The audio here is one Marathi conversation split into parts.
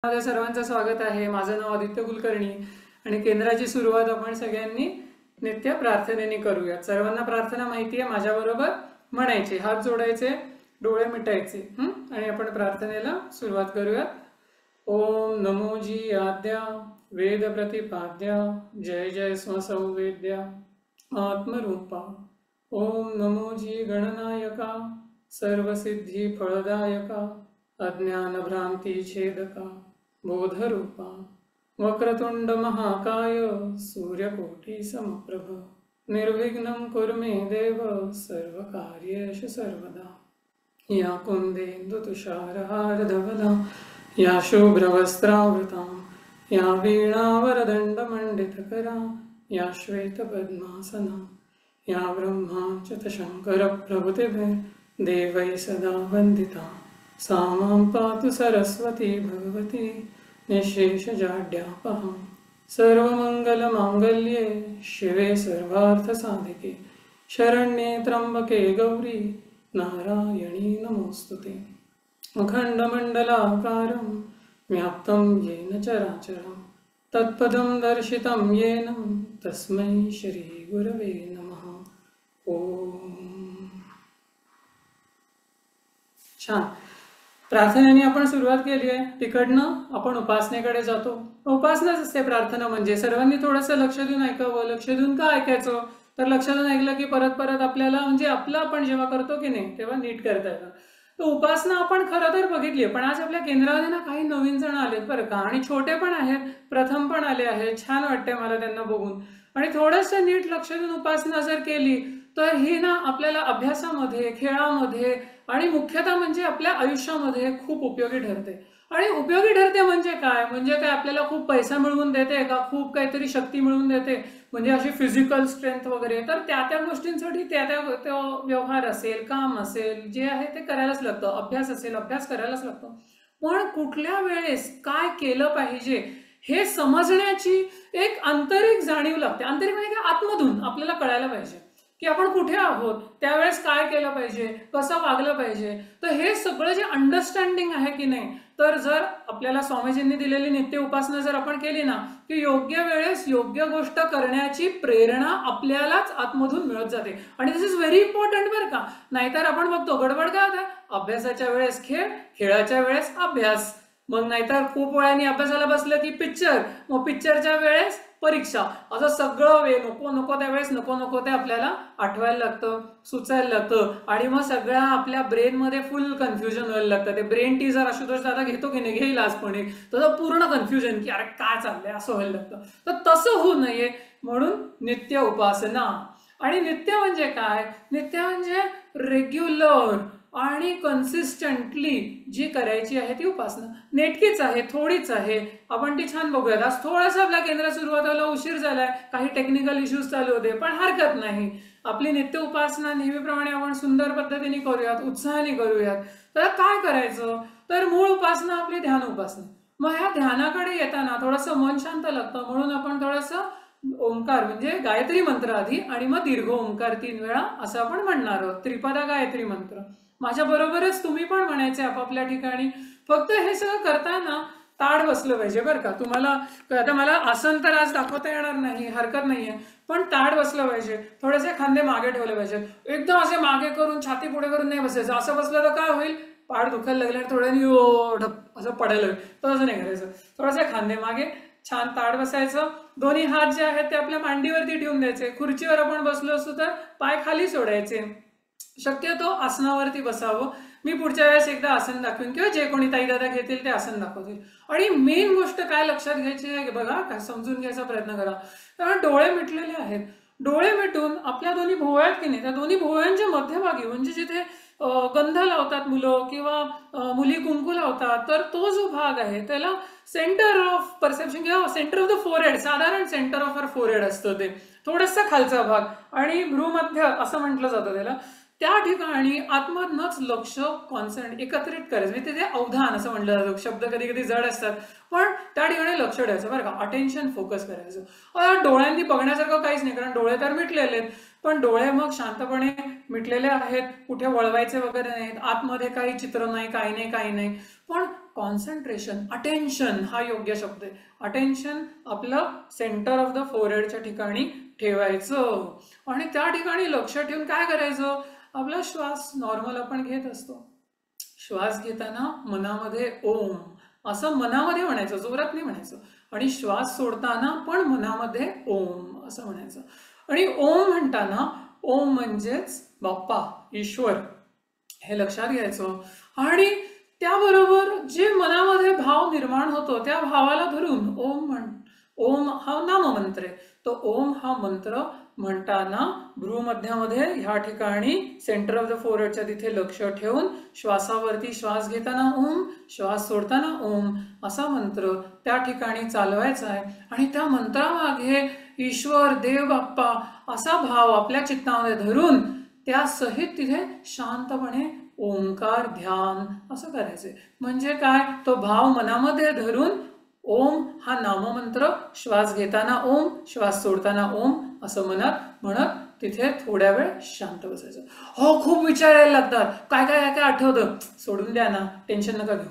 माझ्या सर्वांचं स्वागत आहे. माझं नाव आदित्य कुलकर्णी आणि केंद्राची सुरुवात आपण सगळ्यांनी नित्य प्रार्थनेने करूयात. सर्वांना प्रार्थना माहिती आहे, माझ्याबरोबर म्हणायची, हात जोडायचे, डोळे मिटायचे आणि आपण प्रार्थनेला सुरुवात करूयात. ओम नमो जी आद्या वेद प्रतिपाद्या जय जय स्वसंवेद्या आत्मरूपा. ओम नमो जी गणनायका सर्वसिद्धी फळदायका अज्ञान भ्रांती छेदका बोधरूपा वक्रतुंड महाकाय सूर्यकोटी समप्रभ निर्विघ्नं कुरु मे देव सर्वकार्येषु सर्वदा. या कुंदेन्दु तुषारहारधवला या शुभ्रवस्त्रावृता या वीणावरदण्डमण्डितकरा या श्वेतपद्मासना या ब्रह्माच्युतशङ्करप्रभृतिभिः देवैः सदा वन्दिता. सा मां पातु सरस्वती भगवती निःशेषजाड्यापहा. सर्वमङ्गलमाङ्गल्ये शिवे सर्वार्थसाधिके शरण्ये त्र्यम्बके गौरी नारायणी नमोऽस्तुते. अखण्डमण्डलाकारं व्याप्तं येन चराचरं तत्पदं दर्शितं येन तस्मै श्रीगुरवे नमः. ओम. छान. प्रार्थनेने आपण सुरुवात केली आहे. तिकडनं आपण उपासनेकडे जातो. उपासनाच असते प्रार्थना म्हणजे. सर्वांनी थोडंसं लक्ष देऊन ऐकावं. लक्ष देऊन का ऐकायचं? तर लक्ष देऊन ऐकलं की परत परत आपल्याला म्हणजे आपलं आपण जेव्हा करतो की नाही तेव्हा नीट करता येतं. तर उपासना आपण खरं तर बघितली आहे, पण आज आपल्या केंद्रामध्ये ना काही नवीन जण आलेत बरं का, आणि छोटे पण आहेत, प्रथम पण आले आहेत. छान वाटतंय मला त्यांना बघून. आणि थोडंसं नीट लक्ष देऊन उपासना जर केली तर ही ना आपल्याला अभ्यासामध्ये, खेळामध्ये आणि मुख्यतः म्हणजे आपल्या आयुष्यामध्ये खूप उपयोगी ठरते. आणि उपयोगी ठरते म्हणजे काय? म्हणजे काय आपल्याला खूप पैसा मिळवून देते का? खूप काहीतरी शक्ती मिळवून देते म्हणजे अशी फिजिकल स्ट्रेंथ वगैरे? तर त्या त्या गोष्टींसाठी त्या त्या व्यवहार असेल, काम असेल, जे आहे ते करायलाच लागतं. अभ्यास असेल, अभ्यास करायलाच लागतो. पण कुठल्या वेळेस काय केलं पाहिजे हे समजण्याची एक आंतरिक जाणीव लागते. आंतरिक म्हणजे काय? आतमधून आपल्याला कळायला पाहिजे की आपण कुठे आहोत, त्यावेळेस काय केलं पाहिजे, कसं वागलं पाहिजे. तर हे सगळं जे अंडरस्टँडिंग आहे की नाही, तर जर आपल्याला स्वामीजींनी दिलेली नित्य उपासना जर आपण केली ना, की योग्य वेळेस योग्य गोष्ट करण्याची प्रेरणा आपल्यालाच आतमधून मिळत जाते. आणि दिस इज व्हेरी इम्पॉर्टंट बरं का. नाहीतर आपण बघतो गडबड काय होतं, अभ्यासाच्या वेळेस खेळ, खेळाच्या वेळेस अभ्यास, मग नाहीतर खूप वेळाने अभ्यासाला बसलं की पिक्चर, मग पिक्चरच्या वेळेस परीक्षा, असं सगळं नको नको त्यावेळेस नको नको ते आपल्याला आठवायला लागतं, सुचायला लागतं. आणि मग सगळ्या आपल्या ब्रेनमध्ये फुल कन्फ्युजन व्हायला लागतं. ते ब्रेन टीजर आशुतोष दादा घेतो की नाही, घेईल आजपणे, तसं पूर्ण कन्फ्युजन की अरे काय चाललंय असं व्हायला लागतं. तर तसं होऊ नये म्हणून नित्य उपासना. आणि नित्य म्हणजे काय? नित्य म्हणजे रेग्युलर आणि कन्सिस्टंटली जी करायची आहे ती उपासना. नेटकीच आहे, थोडीच आहे, आपण ती छान बघूयात. आज थोडासा आपल्या केंद्रात सुरुवातीला उशीर झालाय, काही टेक्निकल इश्यूज चालू होते, पण हरकत नाही. आपली नित्य उपासना नेहमीप्रमाणे आपण सुंदर पद्धतीने करूयात, उत्साहाने करूयात. तर काय करायचं? तर मूळ उपासना आपली ध्यान उपासना. मग ह्या ध्यानाकडे येताना थोडंसं मन शांत लागतं, म्हणून आपण थोडंसं ओंकार म्हणजे गायत्री मंत्र आधी आणि मग दीर्घ ओंकार 3 वेळा असं आपण म्हणणार आहोत. त्रिपदा गायत्री मंत्र माझ्या बरोबरच तुम्ही पण म्हणायचे आपापल्या ठिकाणी. फक्त हे सगळं करताना ताड बसलं पाहिजे बरं का. तुम्हाला आता मला आसन तर आज दाखवता येणार नाही, हरकत नाहीये, पण ताड बसलं पाहिजे. थोडेसे खांदे मागे ठेवले पाहिजे. एकदम असे मागे करून छाती पुढे करून नाही बसायचं. असं बसलं तर काय होईल? पाड दुखायला लागले आणि थोड्याने असं पडायला होईल. तसं नाही करायचं. थोडेसे खांदे मागे, छान ताड बसायचं. दोन्ही हात जे आहेत ते आपल्या मांडीवरती ठेवून द्यायचे. खुर्चीवर आपण बसलो असतो तर पाय खाली सोडायचे. शक्यतो आसनावरती बसावं. मी पुढच्या वेळेस एकदा आसन दाखवेन किंवा जे कोणी ताई दादा घेतील ते आसन दाखवतील. आणि मेन गोष्ट काय लक्षात घ्यायची आहे बघा, काय समजून घ्यायचा प्रयत्न करा. कारण डोळे मिटलेले आहेत. डोळे मिटून आपल्या दोन्ही भोवळ्यात की नाही, त्या दोन्ही भोवळ्यांच्या मध्यभागी म्हणजे जिथे गंध लावतात मुलं किंवा मुली कुंकू लावतात, तर तो जो भाग आहे त्याला सेंटर ऑफ परसेप्शन किंवा सेंटर ऑफ द फोरहेड, साधारण सेंटर ऑफ अर फोरहेड असतं ते, थोडासा खालचा भाग, आणि भ्रूमध्य असं म्हटलं जातं त्याला. त्या ठिकाणी आतमधनच लक्ष कॉन्सन्ट्रेट एकत्रित करायचं. म्हणजे तिथे अवधान असं म्हटलं जातं. शब्द कधी कधी जड असतात, पण त्या ठिकाणी लक्ष द्यायचं बरं का. अटेन्शन फोकस करायचं. डोळ्यांनी बघण्यासारखं काहीच नाही, कारण डोळे तर मिटलेले आहेत. पण डोळे मग शांतपणे मिटलेले आहेत, कुठे वळवायचे वगैरे नाहीत, आतमध्ये काही चित्र नाही, काही नाही, काही नाही. पण कॉन्सन्ट्रेशन, अटेन्शन हा योग्य शब्द आहे. अटेन्शन आपलं सेंटर ऑफ द फोरहेडच्या ठिकाणी ठेवायचं आणि त्या ठिकाणी लक्ष ठेवून काय करायचं, आपला श्वास नॉर्मल आपण घेत असतो, श्वास घेताना मनामध्ये ओम असं मनामध्ये म्हणायचं, जोरात नाही म्हणायचं, आणि श्वास सोडताना पण मनामध्ये ओम असं म्हणायचं. आणि ओम म्हणताना ओम म्हणजेच बाप्पा, ईश्वर हे लक्षात घ्यायचं. आणि त्याबरोबर जे मनामध्ये भाव निर्माण होतो त्या भावाला धरून ओम हा नाममंत्र आहे. तो ओम हा मंत्र म्हणताना भ्रूमध्यामध्ये ह्या ठिकाणी सेंटर ऑफ द फोरहेडच्या तिथे लक्ष ठेवून श्वासावरती श्वास घेताना ओम, श्वास सोडताना ओम असा मंत्र त्या ठिकाणी चालवायचा आहे. आणि त्या मंत्रामागे ईश्वर, देव, बाप्पा असा भाव आपल्या चित्तामध्ये धरून त्या सहित तिथे शांतपणे ओंकार ध्यान असं करायचंय. म्हणजे काय, तो भाव मनामध्ये धरून ओम हा नाममंत्र श्वास घेताना ओम, श्वास सोडताना ओम असं म्हणत तिथे थोड्या वेळ शांत बसायचं. हो, खूप विचार यायला लागतात, काय काय काय काय आठवतं, सोडून द्या ना, टेन्शन नका घेऊ.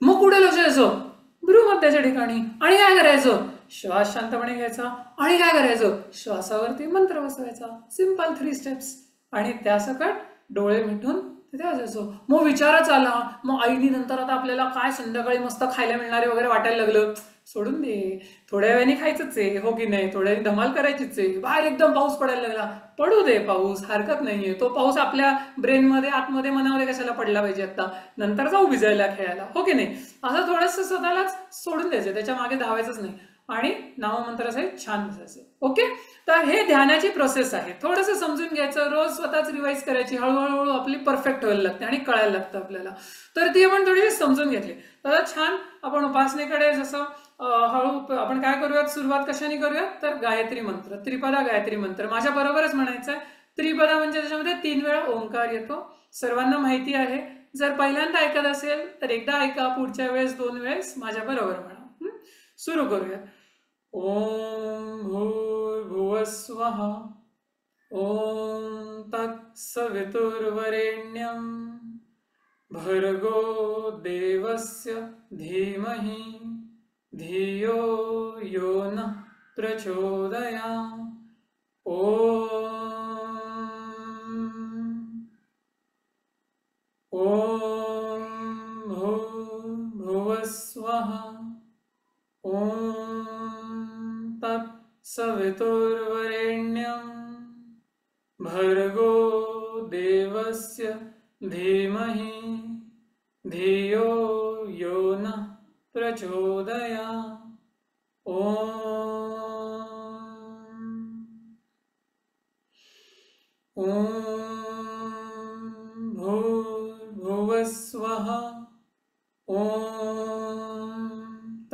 मग कुठे लक्ष द्यायचं, भ्रूमध्याच्या ठिकाणी. आणि काय करायचं, श्वास शांतपणे घ्यायचा आणि काय करायचं, श्वासावरती मंत्र बसवायचा. Simple 3 steps. आणि त्यासकट डोळे मिटून तिथे असायचो. मग विचारच आला, मग आईनी नंतर आता आपल्याला काय संध्याकाळी मस्त खायला मिळणारे वगैरे वाटायला लागलं. सोडून दे, थोड्या वेळाने खायचंच आहे, हो की नाही, थोड्या वेळाने धमाल करायचीच आहे. बाहेर एकदम पाऊस पडायला लागला, पडू दे पाऊस, हरकत नाहीये. तो पाऊस आपल्या ब्रेनमध्ये, आतमध्ये, मनामध्ये कशाला पडला पाहिजे आता, नंतर जाऊ भिजायला, खेळायला, हो की नाही. असं थोडंसं स्वतःलाच सोडून द्यायचं, त्याच्या मागे धावायचंच नाही आणि नाममंत्रासहित छान बसायचं. ओके, तर हे ध्यानाची प्रोसेस आहे. थोडंसं समजून घ्यायचं, रोज स्वतःच रिवाईज करायची, हळूहळू आपली परफेक्ट व्हायला लागते आणि कळायला लागतं आपल्याला. तर ती आपण थोडीशी समजून घेतली तर छान. आपण उपासनेकडे जसं हळू आपण काय करूयात, सुरुवात कशाने करूयात, तर गायत्री मंत्र, त्रिपदा गायत्री मंत्र माझ्या बरोबरच म्हणायचं आहे. त्रिपदा म्हणजे त्याच्यामध्ये 3 वेळा ओंकार येतो, सर्वांना माहिती आहे. जर पहिल्यांदा ऐकत असेल तर एकदा ऐका, पुढच्या वेळेस 2 वेळेस माझ्या बरोबर म्हणा. सुरू करूया. ओम भूर्भुवस्वः ओम तत्सवितुर्वरेण्यं भर्गो देवस्य धीमहि धियो यो नः प्रचोदयात्. ओम भूर्भुवस्वः ओम तत्सवितुर्वरेण्यं भर्गो देवस्य धीमहि धियो यो नः प्रचोदयात्. ओम भूर्भुवस्वः ओम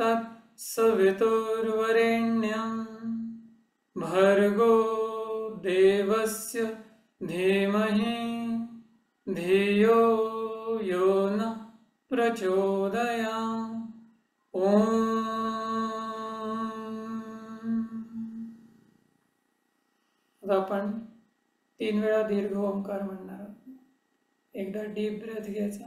तत्सवितुर्वरेण्यं भर्गो देवस्य धीमहि धियो यो नः प्रचोदयात्. आता आपण 3 वेळा दीर्घ ओंकार म्हणणार आहोत. एकदा डीप ब्रेथ घ्यायचा.